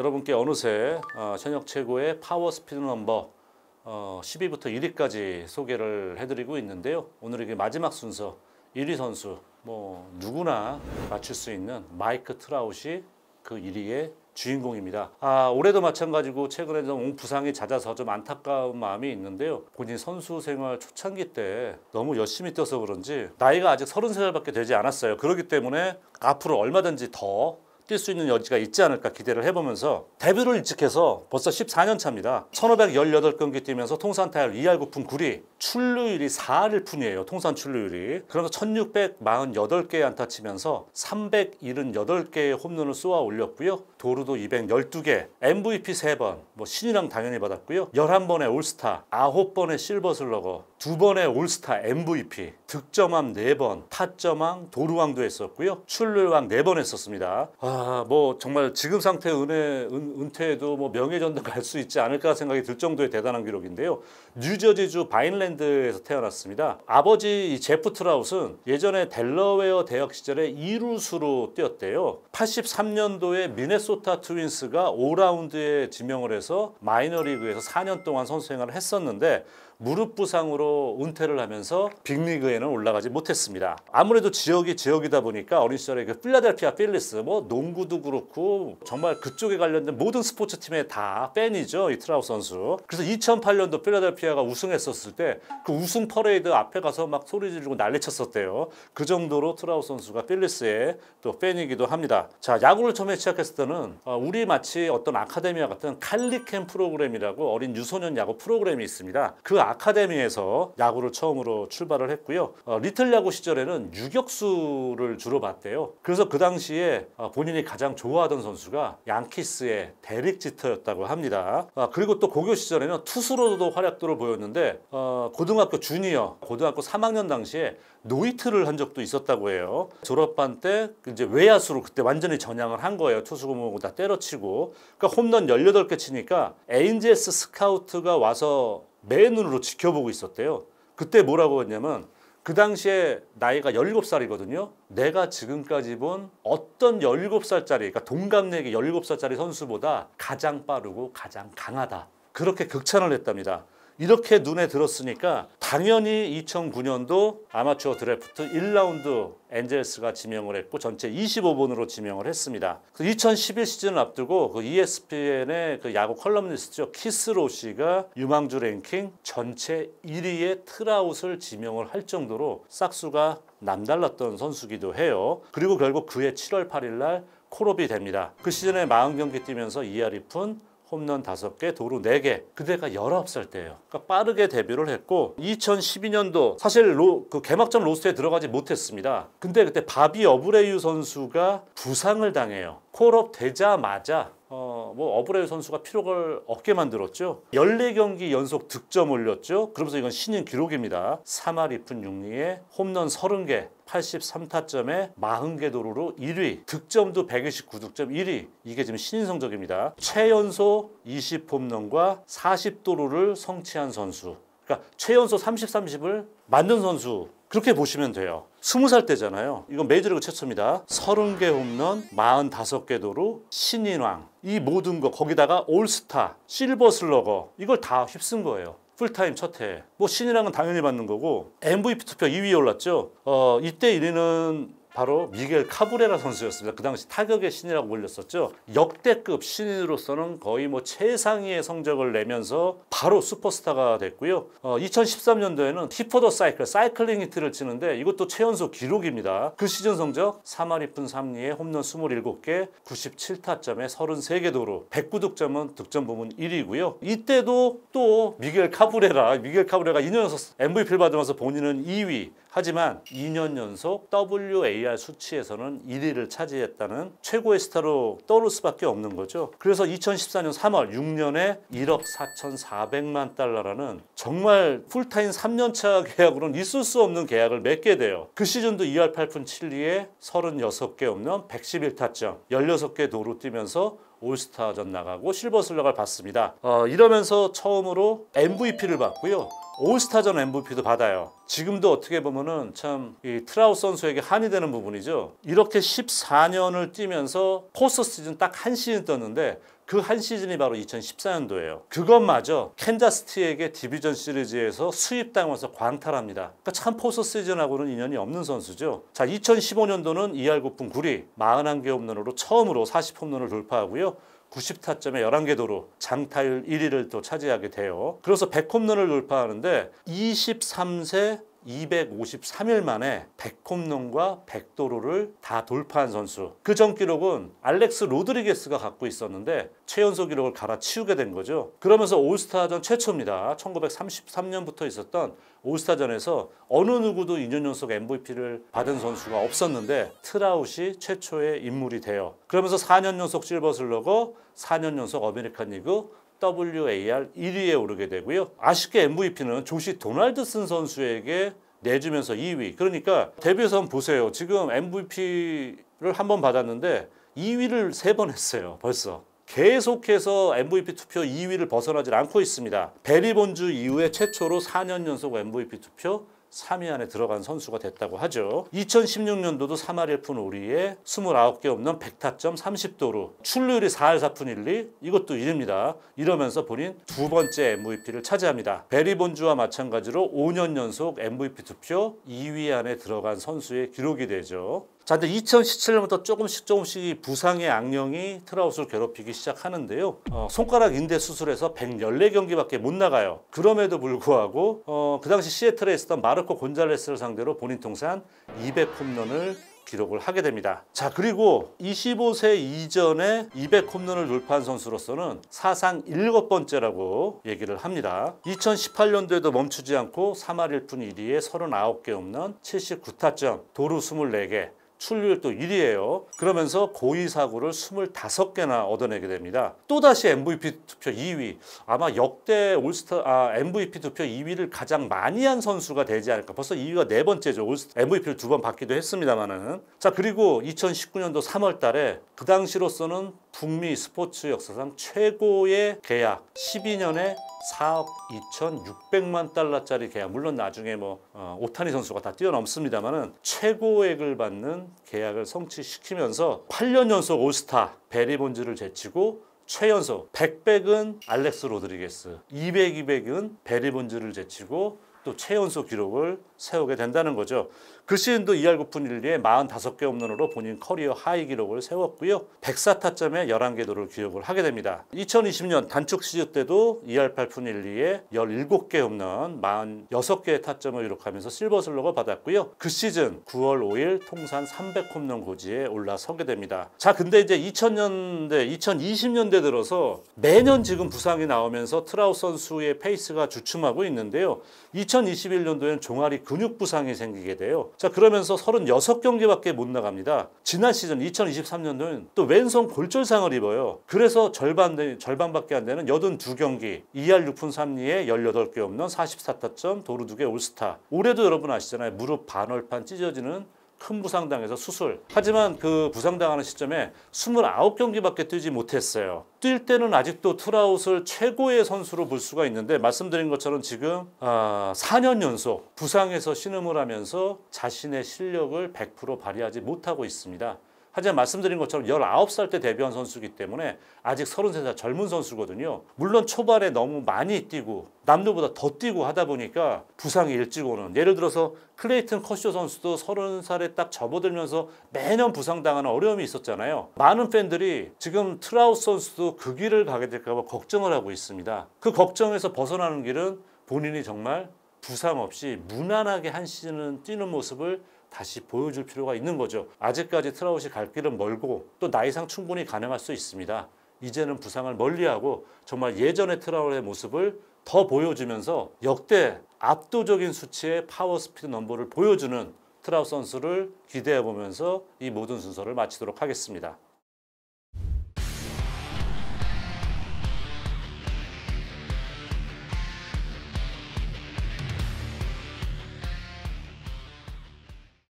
여러분께 어느새 현역 최고의 파워 스피드 넘버 10위부터 1위까지 소개를 해드리고 있는데요. 오늘 이게 마지막 순서 1위 선수 누구나 맞출 수 있는 마이크 트라웃이 그 1위의 주인공입니다. 올해도 마찬가지고 최근에 좀 부상이 잦아서 좀 안타까운 마음이 있는데요. 본인 선수 생활 초창기 때 너무 열심히 뛰어서 그런지 나이가 아직 33살밖에 되지 않았어요. 그렇기 때문에 앞으로 얼마든지 더 뛸 수 있는 여지가 있지 않을까 기대를 해보면서 데뷔를 일찍 해서 벌써 14년 차입니다. 1518경기 뛰면서 통산 타율 2할 9푼 9리, 출루율이 4할 1푼이에요. 통산 출루율이. 그러면서 1648개 안타 치면서 378개의 홈런을 쏘아 올렸고요. 도루도 212개, MVP 3번, 신인왕 당연히 받았고요. 11번의 올스타, 9번의 실버슬러거, 2번의 올스타 MVP, 득점왕 4번, 타점왕, 도루왕도 했었고요. 출루왕 4번 했었습니다. 정말 지금 상태의 은퇴해도 명예전당 갈 수 있지 않을까 생각이 들 정도의 대단한 기록인데요. 뉴저지주 바인랜드에서 태어났습니다. 아버지 제프 트라웃은 예전에 델러웨어 대학 시절에 2루수로 뛰었대요. 83년도에 미네소타 트윈스가 5라운드에 지명을 해서 마이너리그에서 4년 동안 선수 생활을 했었는데 무릎 부상으로 은퇴를 하면서 빅리그에는 올라가지 못했습니다. 아무래도 지역이 지역이다 보니까 어린 시절에 그 필라델피아 필리스 농구도 그렇고 정말 그쪽에 관련된 모든 스포츠 팀의 다 팬이죠, 이 트라웃 선수. 그래서 2008년도 필라델피아가 우승했었을 때 그 우승 퍼레이드 앞에 가서 막 소리 지르고 난리쳤었대요. 그 정도로 트라웃 선수가 필리스의 또 팬이기도 합니다. 자, 야구를 처음에 시작했을 때는 우리 마치 어떤 아카데미와 같은 칼리캠 프로그램이라고 어린 유소년 야구 프로그램이 있습니다. 그 아카데미에서 야구를 처음으로 출발을 했고요. 리틀 야구 시절에는 유격수를 주로 봤대요. 그래서 그 당시에 본인이 가장 좋아하던 선수가 양키스의 데릭 지터였다고 합니다. 그리고 또 고교 시절에는 투수로도 활약도를 보였는데 고등학교 주니어, 고등학교 3학년 당시에 노히트를 한 적도 있었다고 해요. 졸업반 때 이제 외야수로 그때 완전히 전향을 한 거예요. 투수고 다 때려치고. 그러니까 홈런 18개 치니까 에인젤스 스카우트가 와서 매 눈으로 지켜보고 있었대요. 그때 뭐라고 했냐면 그 당시에 나이가 17살이거든요. 내가 지금까지 본 어떤 17살짜리, 그러니까 동갑내기 17살짜리 선수보다 가장 빠르고 가장 강하다. 그렇게 극찬을 했답니다. 이렇게 눈에 들었으니까 당연히 2009년도 아마추어 드래프트 1라운드 엔젤스가 지명을 했고 전체 25번으로 지명을 했습니다. 2011 시즌을 앞두고 그 ESPN의 그 야구 컬럼니스트죠, 키스로 씨가 유망주 랭킹 전체 1위의 트라웃을 지명을 할 정도로 싹수가 남달랐던 선수기도 해요. 그리고 결국 그해 7월 8일 날 콜업이 됩니다. 그 시즌에 40경기 뛰면서 2할 2푼, 홈런 5개, 도루 4개. 그때가 19살 때예요. 그러니까 빠르게 데뷔를 했고 2012년도 사실 그 개막전 로스터에 들어가지 못했습니다. 근데 그때 바비 어브레유 선수가 부상을 당해요. 콜업 되자마자 어브레유 선수가 피록을 얻게 만들었죠. 14경기 연속 득점 올렸죠. 그러면서 이건 신인 기록입니다. 3할 2푼 6리에 홈런 30개, 83타점에 40개 도루로 1위, 득점도 129득점 1위. 이게 지금 신인 성적입니다. 최연소 20홈런과 40도루를 성취한 선수. 그러니까 최연소 30, 30을 만든 선수. 그렇게 보시면 돼요. 20살 때잖아요. 이건 메이저리그 최초입니다. 30개 홈런, 45개 도루, 신인왕. 이 모든 거 거기다가 올스타, 실버슬러거 이걸 다 휩쓴 거예요. 풀타임 첫 해. 신인왕은 당연히 받는 거고 MVP 투표 2위에 올랐죠. 이때 1위는 바로 미겔 카브레라 선수였습니다. 그 당시 타격의 신이라고 불렸었죠. 역대급 신인으로서는 거의 최상위의 성적을 내면서 바로 슈퍼스타가 됐고요. 2013년도에는 히퍼더 사이클링 히트를 치는데 이것도 최연소 기록입니다. 그 시즌 성적 3할 2푼 3리에 홈런 27개, 97타점에 33개 도루, 109득점은 득점 부문 1위고요. 이때도 또 미겔 카브레가 2년 연속 MVP를 받으면서 본인은 2위. 하지만 2년 연속 WAR 수치에서는 1위를 차지했다는 최고의 스타로 떠오를 수밖에 없는 거죠. 그래서 2014년 3월 6년에 1억 4,400만 달러라는 정말 풀타임 3년차 계약으로는 있을 수 없는 계약을 맺게 돼요. 그 시즌도 2할 8푼 7리에 36개 홈런, 111타점, 16개 도루 뛰면서 올스타전 나가고 실버슬러가를 받습니다. 이러면서 처음으로 MVP를 받고요. 올스타전 MVP도 받아요. 지금도 어떻게 보면은 참 이 트라웃 선수에게 한이 되는 부분이죠. 이렇게 14년을 뛰면서 포스트 시즌 딱 한 시즌 떴는데 그 한 시즌이 바로 2014년도예요. 그것마저 캔자스티에게 디비전 시리즈에서 수입당하면서 광탈합니다. 그러니까 참 포스 시즌하고는 인연이 없는 선수죠. 자, 2015년도는 2할 9푼 9리 41개 홈런으로 처음으로 40홈런을 돌파하고요. 90타점에 11개 도루, 장타율 1위를 또 차지하게 돼요. 그래서 100홈런을 돌파하는데 23세 253일 만에 100홈런과 100도루를 다 돌파한 선수. 그 전 기록은 알렉스 로드리게스가 갖고 있었는데 최연소 기록을 갈아치우게 된 거죠. 그러면서 올스타전 최초입니다. 1933년부터 있었던 올스타전에서 어느 누구도 2년 연속 MVP를 받은 선수가 없었는데 트라웃이 최초의 인물이 돼요. 그러면서 4년 연속 실버슬러거, 4년 연속 아메리칸 리그 WAR 1위에 오르게 되고요. 아쉽게 MVP는 조시 도널드슨 선수에게 내주면서 2위. 그러니까 데뷔해서 한번 보세요. 지금 MVP를 한 번 받았는데 2위를 3번 했어요. 벌써. 계속해서 MVP 투표 2위를 벗어나질 않고 있습니다. 베리 본주 이후에 최초로 4년 연속 MVP 투표 3위 안에 들어간 선수가 됐다고 하죠. 2016년도도 3할 1푼 5리에 29개 없는 100타점 30도루, 출루율이 4할 4푼 1리, 이것도 1위입니다. 이러면서 본인 두 번째 MVP를 차지합니다. 베리 본주와 마찬가지로 5년 연속 MVP 투표 2위 안에 들어간 선수의 기록이 되죠. 자, 근데 2017년부터 조금씩 부상의 악령이 트라웃을 괴롭히기 시작하는데요. 손가락 인대 수술해서 114경기밖에 못 나가요. 그럼에도 불구하고 그 당시 시애틀에 있었던 마르코 곤잘레스를 상대로 본인 통산 200홈런을 기록을 하게 됩니다. 자, 그리고 25세 이전에 200홈런을 돌파한 선수로서는 사상 7번째라고 얘기를 합니다. 2018년도에도 멈추지 않고 3할 1푼 1리에 39개 홈런, 79타점, 도루 24개, 출루율 또 1위예요. 그러면서 고의사구를 25개나 얻어내게 됩니다. 또다시 MVP 투표 2위. 아마 역대 MVP 투표 2위를 가장 많이 한 선수가 되지 않을까. 벌써 2위가 4번째죠. MVP를 2번 받기도 했습니다만은. 자, 그리고 2019년도 3월 달에 그 당시로서는 북미 스포츠 역사상 최고의 계약 12년에 4억 2,600만 달러짜리 계약. 물론 나중에 오타니 선수가 다 뛰어넘습니다만은 최고액을 받는 계약을 성취시키면서 8년 연속 올스타 베리 본즈를 제치고 최연소 100백은 알렉스 로드리게스, 200은 베리 본즈를 제치고 또 최연소 기록을 세우게 된다는 거죠. 그 시즌도 2할 9푼 1리에 45개 홈런으로 본인 커리어 하이 기록을 세웠고요. 104타점에 11개 도루를 기록을 하게 됩니다. 2020년 단축 시즌 때도 2할 8푼 1리에 17개 홈런, 46개의 타점을 기록하면서 실버슬러거 받았고요. 그 시즌 9월 5일 통산 300홈런 고지에 올라서게 됩니다. 자, 근데 이제 2020년대 들어서 매년 지금 부상이 나오면서 트라웃 선수의 페이스가 주춤하고 있는데요. 2021년도에는 종아리 근육 부상이 생기게 돼요. 자, 그러면서 36경기밖에 못 나갑니다. 지난 시즌 2023년도는 또 왼손 골절상을 입어요. 그래서 절반밖에 안 되는 82경기, 2할 6푼 3리에 18개 홈런, 44타점, 도루 2개 올스타. 올해도 여러분 아시잖아요. 무릎 반월판 찢어지는 큰 부상당해서 수술. 하지만 그 부상당하는 시점에 29경기밖에 뛰지 못했어요. 뛸 때는 아직도 트라웃을 최고의 선수로 볼 수가 있는데 말씀드린 것처럼 지금 4년 연속 부상에서 신음을 하면서 자신의 실력을 100% 발휘하지 못하고 있습니다. 하지만 말씀드린 것처럼 19살 때 데뷔한 선수이기 때문에 아직 33살 젊은 선수거든요. 물론 초반에 너무 많이 뛰고 남들보다 더 뛰고 하다 보니까 부상이 일찍 오는, 예를 들어서 클레이튼 커쇼 선수도 30살에 딱 접어들면서 매년 부상당하는 어려움이 있었잖아요. 많은 팬들이 지금 트라웃 선수도 그 길을 가게 될까 봐 걱정을 하고 있습니다. 그 걱정에서 벗어나는 길은 본인이 정말 부상 없이 무난하게 한 시즌은 뛰는 모습을 다시 보여줄 필요가 있는 거죠. 아직까지 트라웃이 갈 길은 멀고 또 나이상 충분히 가능할 수 있습니다. 이제는 부상을 멀리하고 정말 예전의 트라웃의 모습을 더 보여주면서 역대 압도적인 수치의 파워 스피드 넘버를 보여주는 트라웃 선수를 기대해 보면서 이 모든 순서를 마치도록 하겠습니다.